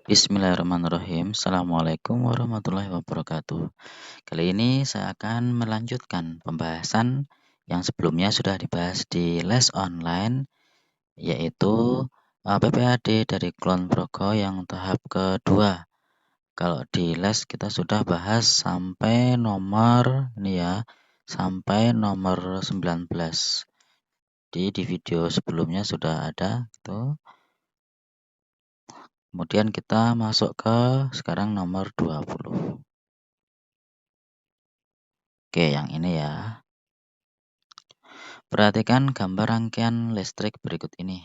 Bismillahirrahmanirrahim. Assalamualaikum warahmatullahi wabarakatuh. Kali ini saya akan melanjutkan pembahasan yang sebelumnya sudah dibahas di les online, yaitu PPAD dari Kulon Progo yang tahap kedua. Kalau di les kita sudah bahas sampai nomor ini ya, sampai nomor 19. Di video sebelumnya sudah ada gitu. Kemudian kita masuk ke sekarang nomor 20. Oke, yang ini ya. Perhatikan gambar rangkaian listrik berikut ini.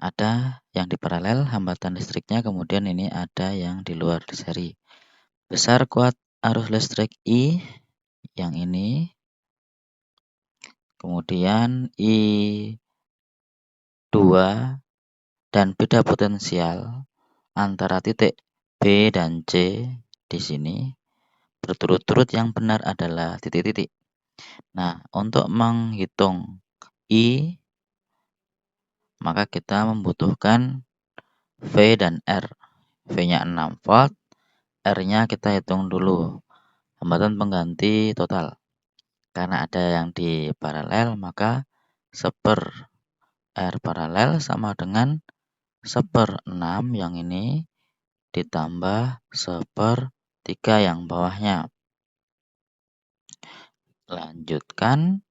Ada yang di paralel hambatan listriknya, kemudian ini ada yang di luar di seri. Besar kuat arus listrik I yang ini. Kemudian I2 dan beda potensial antara titik B dan C di sini. Berturut-turut yang benar adalah titik-titik. Nah, untuk menghitung I, maka kita membutuhkan V dan R. V-nya 6 volt, R-nya kita hitung dulu. Hambatan pengganti total. Karena ada yang di paralel, maka 1/R paralel sama dengan 1/6 yang ini ditambah 1/3 yang bawahnya. Lanjutkan,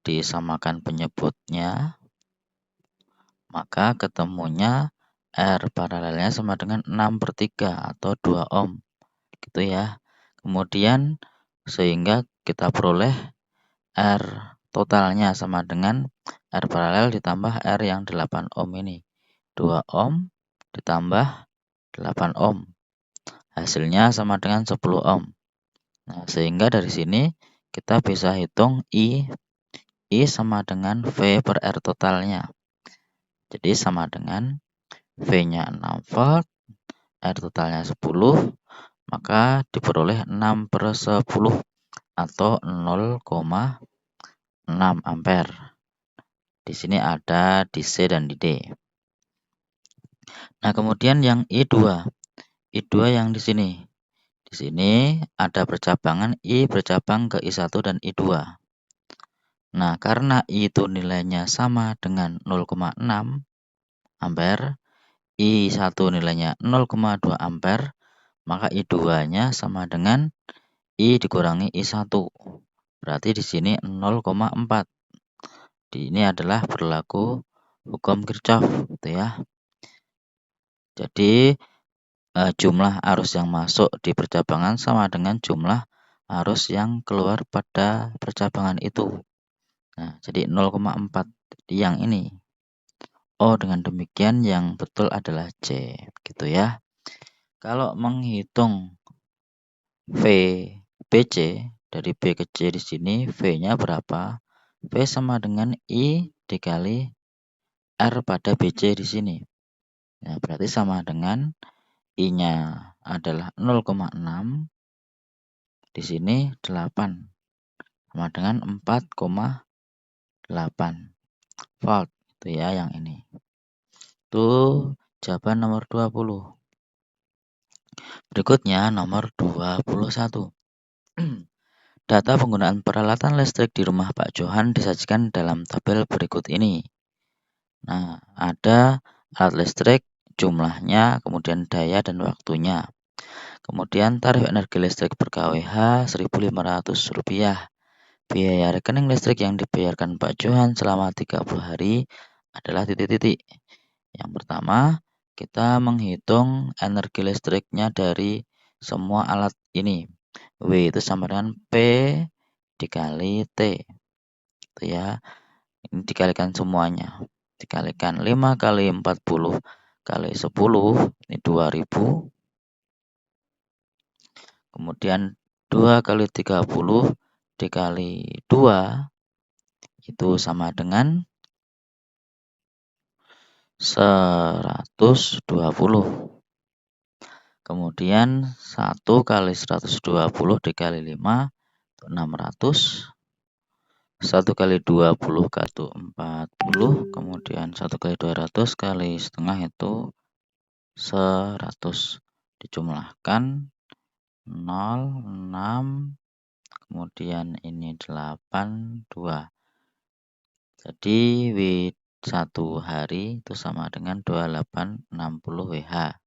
disamakan penyebutnya, maka ketemunya R paralelnya sama dengan 6/3 atau 2 ohm. Gitu ya. Kemudian sehingga kita peroleh R totalnya sama dengan R paralel ditambah R yang 8 ohm ini. 2 ohm ditambah 8 ohm. Hasilnya sama dengan 10 ohm. Nah, sehingga dari sini kita bisa hitung I sama dengan V per R totalnya. Jadi sama dengan V-nya 6 volt, R totalnya 10, maka diperoleh 6/10 atau 0,6 ampere. Di sini ada di C dan di D. Nah, kemudian yang I2. I2 yang di sini. Di sini ada percabangan I bercabang ke I1 dan I2. Nah, karena I itu nilainya sama dengan 0,6 ampere, I1 nilainya 0,2 ampere, maka I2-nya sama dengan I dikurangi I1. Berarti di sini 0,4. Ini adalah berlaku hukum Kirchhoff, gitu ya. Jadi jumlah arus yang masuk di percabangan sama dengan jumlah arus yang keluar pada percabangan itu. Nah, jadi 0,4. Jadi yang ini. Oh, dengan demikian yang betul adalah C, gitu ya. Kalau menghitung VBC dari B ke C di sini, V-nya berapa? V sama dengan I dikali R pada BC di sini. Nah, berarti sama dengan I-nya adalah 0,6. Di sini 8. Sama dengan 4,8 volt. Itu ya yang ini. Itu jawaban nomor 20. Berikutnya nomor 21. Data penggunaan peralatan listrik di rumah Pak Johan disajikan dalam tabel berikut ini. Nah, ada alat listrik, jumlahnya, kemudian daya dan waktunya. Kemudian tarif energi listrik per kWh Rp1.500. Biaya rekening listrik yang dibayarkan Pak Johan selama 30 hari adalah titik-titik. Yang pertama, kita menghitung energi listriknya dari semua alat ini. W itu sama dengan P dikali T. Itu ya. Ini dikalikan semuanya. Dikalikan 5 kali 40 kali 10, ini 2000. Kemudian 2 kali 30 dikali 2, itu sama dengan 120. Kemudian 1 kali 120 dikali 5, itu 600. 1 kali 20 itu 40. Kemudian 1 kali 200 kali setengah itu 100. Dijumlahkan 0, 6, kemudian ini 8, 2. Jadi W1 hari itu sama dengan 2860 WH.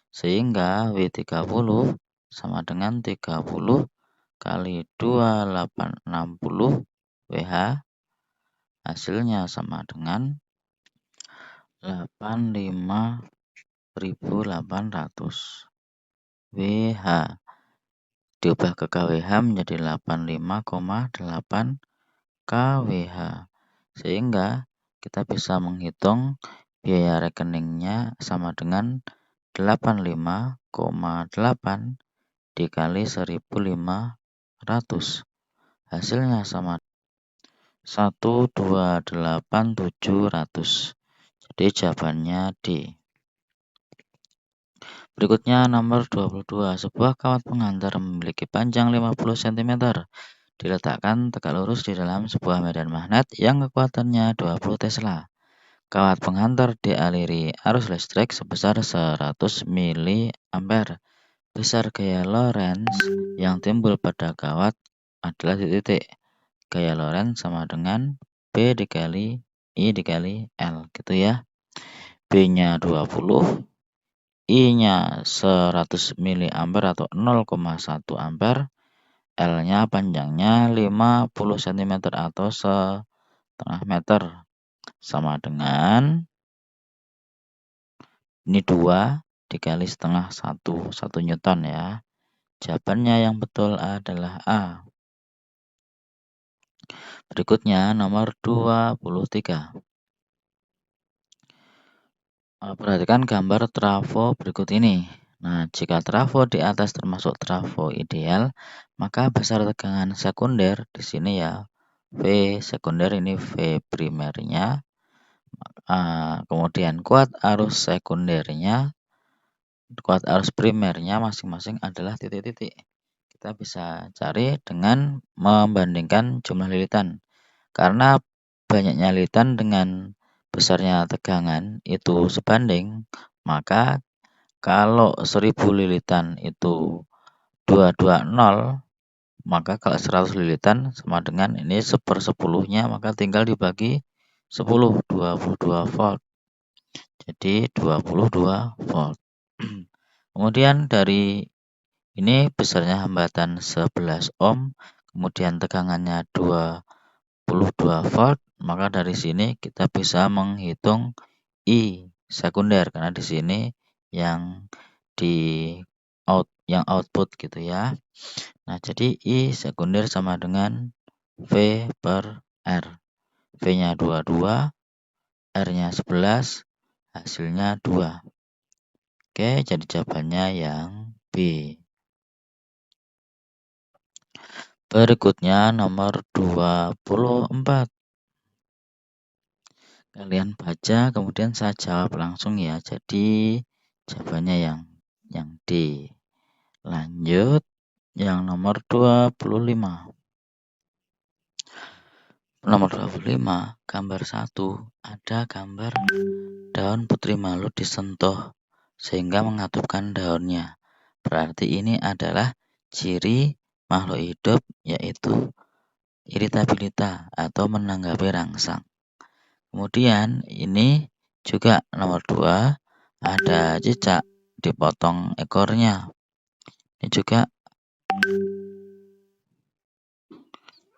Sehingga W30 sama dengan 30 kali 2860 WH. Hasilnya sama dengan 85.800 WH. Diubah ke kWh menjadi 85,8 kWh. Sehingga kita bisa menghitung biaya rekeningnya sama dengan 85,8 dikali 1.500. Hasilnya sama 128.700. Jadi jawabannya D. Berikutnya nomor 22. Sebuah kawat pengantar memiliki panjang 50 cm. Diletakkan tegak lurus di dalam sebuah medan magnet yang kekuatannya 20 Tesla. Kawat penghantar dialiri arus listrik sebesar 100 mA. Besar gaya Lorentz yang timbul pada kawat adalah titik. Gaya Lorentz sama dengan B dikali I dikali L gitu ya. B-nya 20, I-nya 100 mA atau 0,1 ampere. L-nya panjangnya 50 cm atau setengah meter. Sama dengan ini 2 dikali setengah 1 Newton ya. Jawabannya yang betul adalah A. Berikutnya nomor 23. Perhatikan gambar trafo berikut ini. Nah, jika trafo di atas termasuk trafo ideal, maka besar tegangan sekunder di sini ya. V sekunder ini V primernya. Kemudian kuat arus sekundernya, kuat arus primernya masing-masing adalah titik-titik. Kita bisa cari dengan membandingkan jumlah lilitan. Karena banyaknya lilitan dengan besarnya tegangan itu sebanding, maka kalau 1000 lilitan itu 220, maka kalau 100 lilitan sama dengan ini 1/10-nya, maka tinggal dibagi 10, 22 volt. Jadi 22 volt. Kemudian dari ini besarnya hambatan 11 ohm, kemudian tegangannya 22 volt, maka dari sini kita bisa menghitung I sekunder karena di sini yang output gitu ya. Nah, jadi I sekunder sama dengan V per R. V-nya 22, R-nya 11, hasilnya 2. Oke, jadi jawabannya yang B. Berikutnya nomor 24. Kalian baca kemudian saya jawab langsung ya. Jadi jawabannya yang D. Lanjut yang nomor 25. Nomor 25, gambar 1. Ada gambar daun putri malut disentuh sehingga mengatupkan daunnya. Berarti ini adalah ciri makhluk hidup, yaitu iritabilitas atau menanggapi rangsang. Kemudian ini juga nomor 2, ada cicak dipotong ekornya. Ini juga.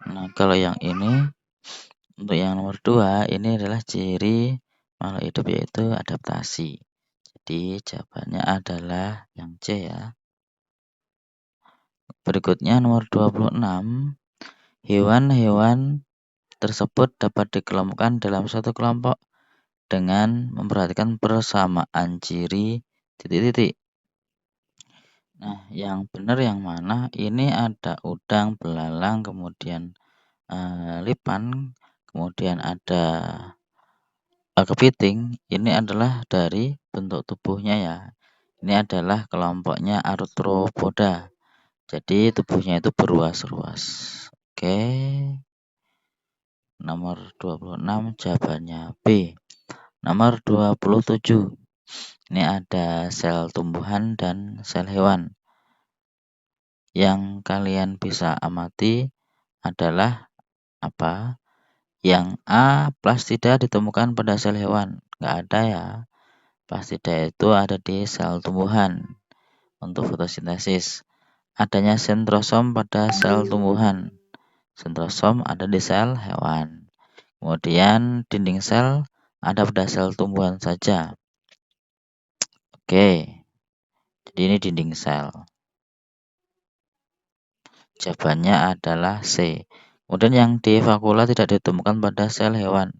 Nah, kalau yang ini, untuk yang nomor 2, ini adalah ciri makhluk hidup, yaitu adaptasi. Jadi jawabannya adalah yang C ya. Berikutnya nomor 26. Hewan-hewan tersebut dapat dikelompokkan dalam satu kelompok dengan memperhatikan persamaan ciri titik-titik. Nah, yang benar yang mana? Ini ada udang, belalang, kemudian lipan, kemudian ada kepiting. Ini adalah dari bentuk tubuhnya ya. Ini adalah kelompoknya Arthropoda. Jadi tubuhnya itu berruas-ruas. Oke. Nomor 26 jawabannya B. Nomor 27. Ini ada sel tumbuhan dan sel hewan. Yang kalian bisa amati adalah apa? Yang A, plastida ditemukan pada sel hewan. Nggak ada ya. Plastida itu ada di sel tumbuhan untuk fotosintesis. Adanya sentrosom pada sel tumbuhan. Sentrosom ada di sel hewan. Kemudian dinding sel ada pada sel tumbuhan saja. Oke, jadi ini dinding sel. Jawabannya adalah C. Kemudian yang di vakuola tidak ditemukan pada sel hewan.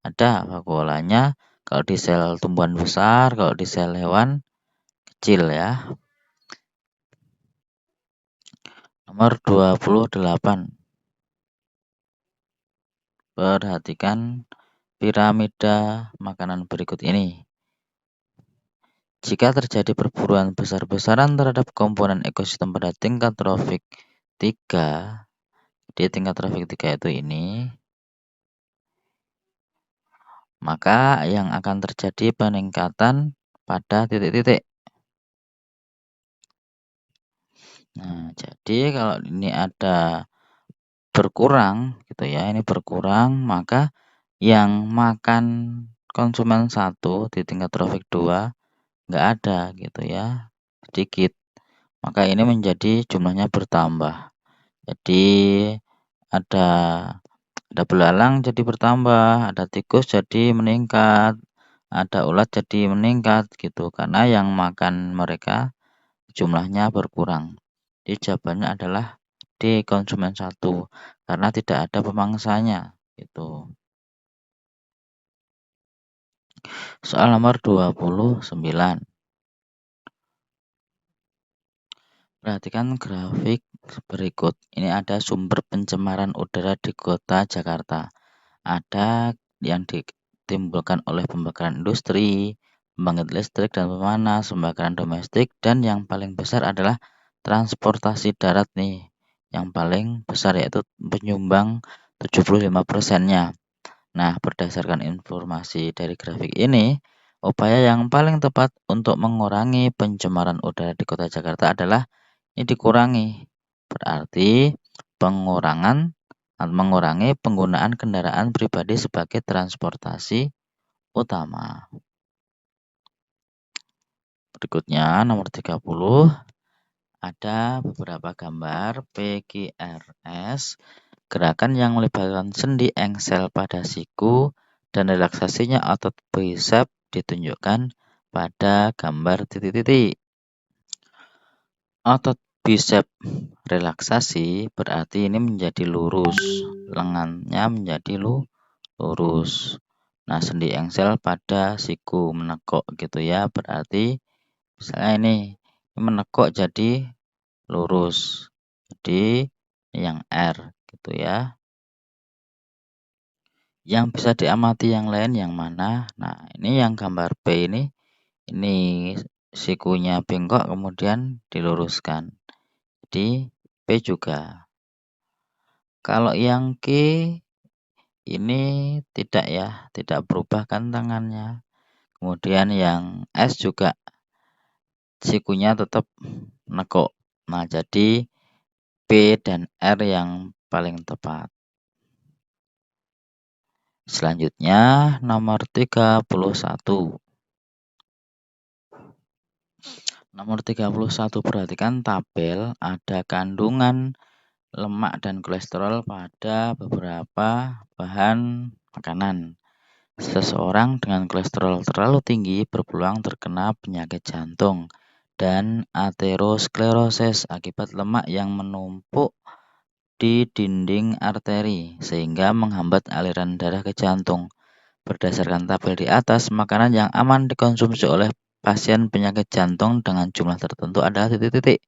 Ada vakuolanya kalau di sel tumbuhan besar, kalau di sel hewan kecil ya. Nomor 28. Perhatikan piramida makanan berikut ini. Jika terjadi perburuan besar-besaran terhadap komponen ekosistem pada tingkat trofik 3, di tingkat trofik 3 itu ini, maka yang akan terjadi peningkatan pada titik-titik. Nah, jadi kalau ini ada berkurang gitu ya, ini berkurang, maka yang makan konsumen 1 di tingkat trofik 2 nggak ada gitu ya, sedikit. Maka ini menjadi jumlahnya bertambah. Jadi ada belalang jadi bertambah, ada tikus jadi meningkat, ada ulat jadi meningkat gitu karena yang makan mereka jumlahnya berkurang. Jadi jawabannya adalah D, konsumen 1 karena tidak ada pemangsanya gitu. Soal nomor 29. Perhatikan grafik berikut. Ini ada sumber pencemaran udara di kota Jakarta. Ada yang ditimbulkan oleh pembakaran industri, pembangkit listrik dan pemanas, pembakaran domestik, dan yang paling besar adalah transportasi darat nih. Yang paling besar yaitu penyumbang 75%-nya. Nah, berdasarkan informasi dari grafik ini, upaya yang paling tepat untuk mengurangi pencemaran udara di kota Jakarta adalah ini dikurangi. Berarti mengurangi penggunaan kendaraan pribadi sebagai transportasi utama. Berikutnya nomor 30 ada beberapa gambar PQRS, gerakan yang melibatkan sendi engsel pada siku dan relaksasinya otot bicep ditunjukkan pada gambar titik-titik. Otot bicep relaksasi berarti ini menjadi lurus, lengannya menjadi lurus. Nah, sendi engsel pada siku menekuk gitu ya, berarti misalnya ini menekuk jadi lurus. Jadi yang R gitu ya. Yang bisa diamati yang lain yang mana? Nah, ini yang gambar B ini sikunya bengkok kemudian diluruskan. Jadi P juga. Kalau yang Q ini tidak ya, tidak berubah kan tangannya. Kemudian yang S juga sikunya tetap nekuk. Nah, jadi P dan R yang paling tepat. Selanjutnya nomor 31. Nomor 31, perhatikan tabel ada kandungan lemak dan kolesterol pada beberapa bahan makanan. Seseorang dengan kolesterol terlalu tinggi berpeluang terkena penyakit jantung dan aterosklerosis akibat lemak yang menumpuk di dinding arteri sehingga menghambat aliran darah ke jantung. Berdasarkan tabel di atas, makanan yang aman dikonsumsi oleh pasien penyakit jantung dengan jumlah tertentu adalah titik-titik.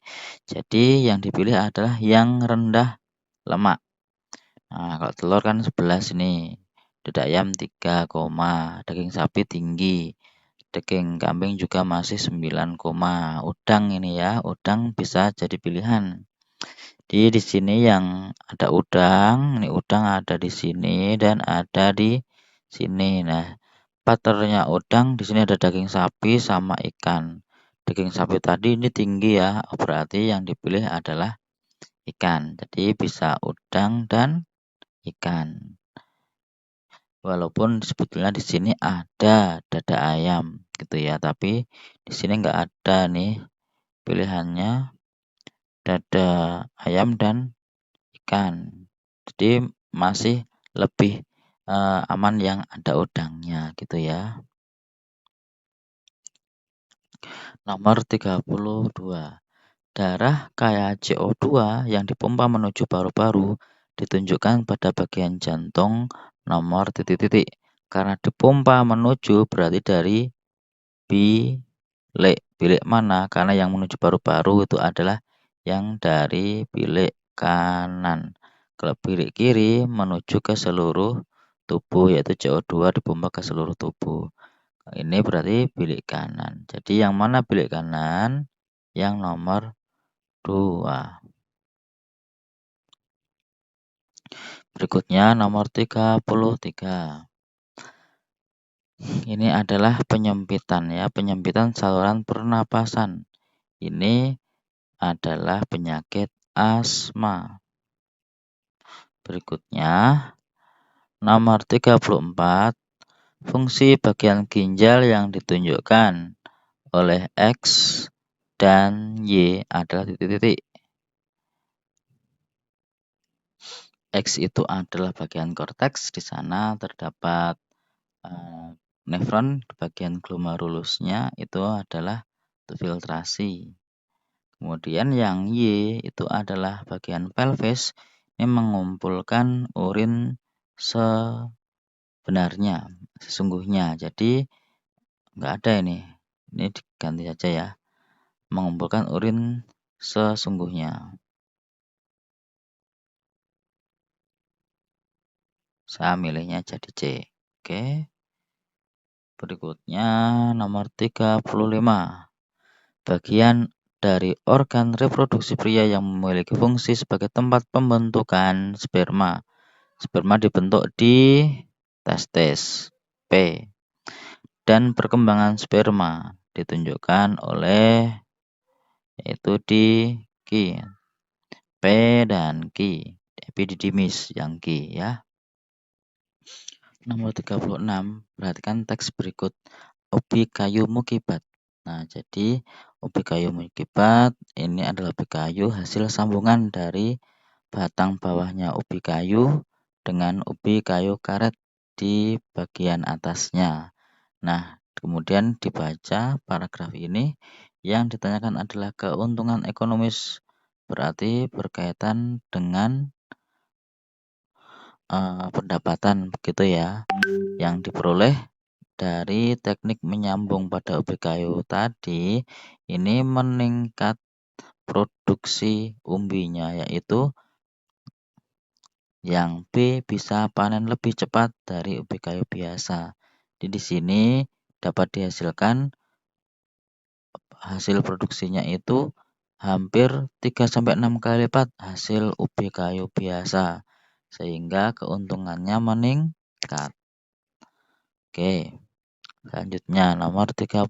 Jadi yang dipilih adalah yang rendah lemak. Nah, kalau telur kan 11 ini. Dada ayam 3, daging sapi tinggi. Daging kambing juga masih 9, udang ini ya, udang bisa jadi pilihan. Di sini yang ada udang, ini udang ada di sini dan ada di sini. Nah, patternnya udang di sini ada daging sapi sama ikan. Daging sapi tadi ini tinggi ya, berarti yang dipilih adalah ikan. Jadi bisa udang dan ikan. Walaupun sebetulnya di sini ada dada ayam gitu ya, tapi di sini nggak ada nih pilihannya dada ayam dan ikan. Jadi masih lebih aman yang ada udangnya gitu ya. Nomor 32. Darah kaya CO2 yang dipompa menuju paru-paru ditunjukkan pada bagian jantung nomor titik-titik. Karena dipompa menuju berarti dari bilik. Bilik mana? Karena yang menuju paru-paru itu adalah yang dari bilik kanan. Kalau bilik kiri menuju ke seluruh tubuh, yaitu CO2 dipompa ke seluruh tubuh. Ini berarti bilik kanan. Jadi yang mana bilik kanan? Yang nomor 2. Berikutnya nomor 33. Ini adalah penyempitan ya, penyempitan saluran pernapasan. Ini adalah penyakit asma. Berikutnya nomor 34. Fungsi bagian ginjal yang ditunjukkan oleh X dan Y adalah titik-titik. X itu adalah bagian korteks, di sana terdapat nefron, di bagian glomerulusnya itu adalah untuk filtrasi. Kemudian yang Y itu adalah bagian pelvis, ini mengumpulkan urin sebenarnya, sesungguhnya. Jadi nggak ada ini diganti saja ya, mengumpulkan urin sesungguhnya. Saya milihnya jadi C. Oke. Berikutnya nomor 35. Bagian dari organ reproduksi pria yang memiliki fungsi sebagai tempat pembentukan sperma. Sperma dibentuk di testis P. Dan perkembangan sperma ditunjukkan oleh yaitu di Q. P dan Q. Epididymis yang Q ya. Nomor 36, perhatikan teks berikut. Ubi kayu mukibat. Nah, jadi ubi kayu mukibat ini adalah ubi kayu hasil sambungan dari batang bawahnya ubi kayu dengan ubi kayu karet di bagian atasnya. Nah, kemudian dibaca paragraf ini, yang ditanyakan adalah keuntungan ekonomis, berarti berkaitan dengan pendapatan begitu ya, yang diperoleh dari teknik menyambung pada ubi kayu tadi. Ini meningkat produksi umbinya, yaitu yang B bisa panen lebih cepat dari ubi kayu biasa. Jadi di sini dapat dihasilkan hasil produksinya itu hampir 3-6 kali lipat hasil ubi kayu biasa, sehingga keuntungannya meningkat. Oke, selanjutnya nomor 37.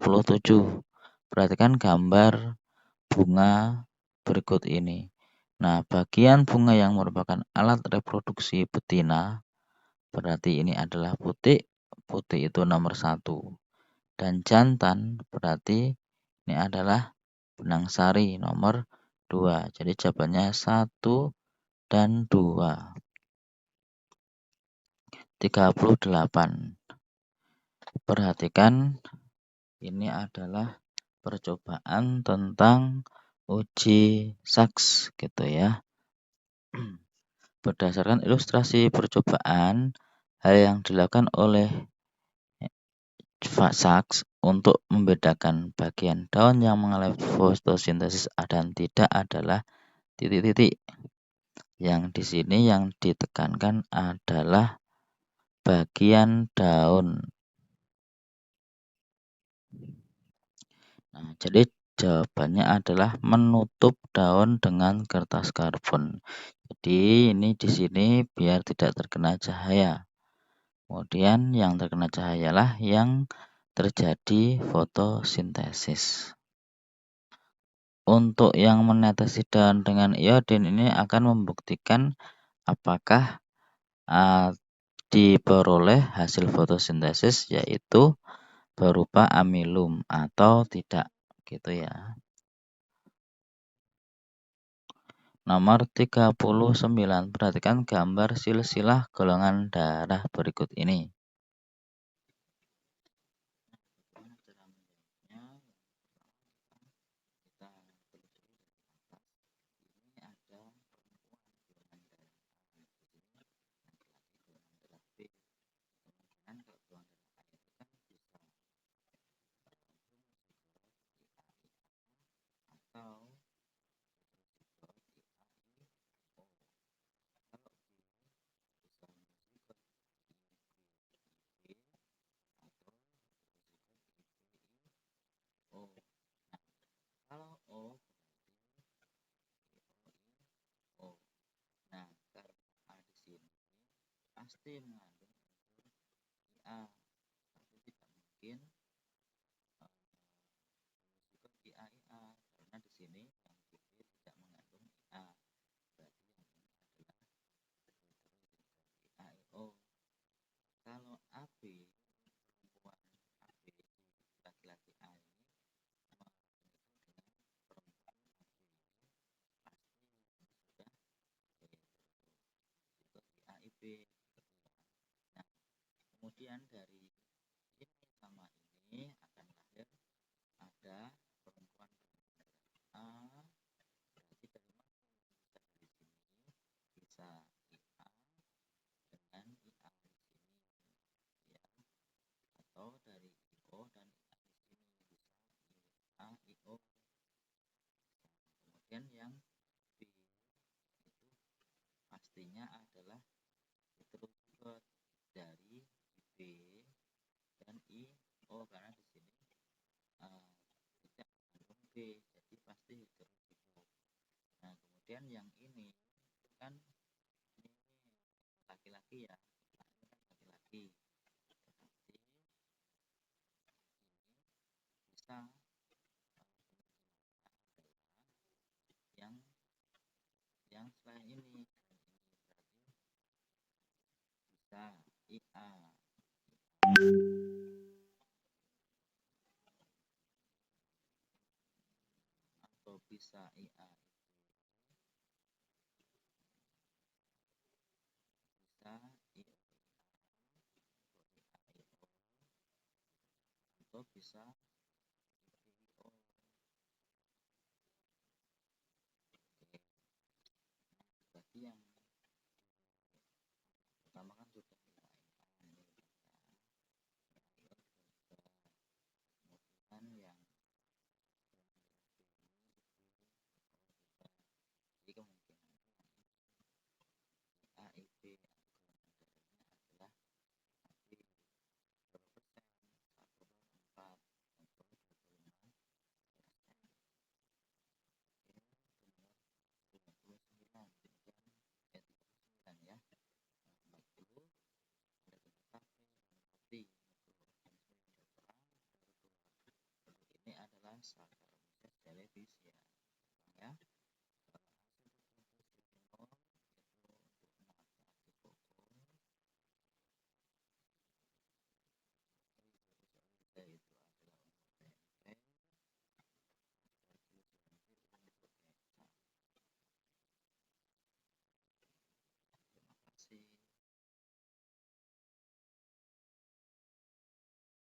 Perhatikan gambar bunga berikut ini. Nah, bagian bunga yang merupakan alat reproduksi betina, berarti ini adalah putik. Putik itu nomor 1. Dan jantan berarti ini adalah benang sari nomor 2. Jadi jawabannya 1 dan 2. 38. Perhatikan, ini adalah percobaan tentang uji saks gitu ya. Berdasarkan ilustrasi percobaan, hal yang dilakukan oleh saks untuk membedakan bagian daun yang mengalami fotosintesis dan tidak adalah titik-titik. Yang di sini yang ditekankan adalah bagian daun. Nah, jadi jawabannya adalah menutup daun dengan kertas karbon. Jadi ini di sini biar tidak terkena cahaya. Kemudian yang terkena cahayalah yang terjadi fotosintesis. Untuk yang menetesi daun dengan iodin ini akan membuktikan apakah diperoleh hasil fotosintesis yaitu berupa amilum atau tidak, gitu ya. Nomor 39, perhatikan gambar silsilah golongan darah berikut ini. Kalau O O. Nah, karena A di sini pasti mengandung IA, tapi tidak mungkin juga IAIA karena di sini yang B tidak mengandung IA. Berarti yang ini adalah IAIO. Kalau AB perempuan AB laki-laki A ini AIB. Nah, kemudian dari ini sama ini akan lahir ada perempuan A, berarti dari mana bisa dari sini bisa IA dengan IA di sini ya, atau dari IO dan IA di sini bisa IA IO. Kemudian yang B itu pastinya adalah heterozigot dari B dan IO karena di sini tidak mengandung B, jadi pasti heterozigot. Nah, kemudian yang ini kan ini laki-laki ya, nah, ini kan laki-laki, berarti ini bisa yang selain ini berarti bisa IA atau bisa IA bisa IO atau bisa IO. Oke, berarti yang pertama kan sudah ini kemudian yang jadi kemungkinan AIB adalah nanti berapa persen, 1/4 atau 25%. Ini benar 29, demikian 39 ya. 40 ada tetapi roti ini adalah Saccharomyces cerevisiae ya.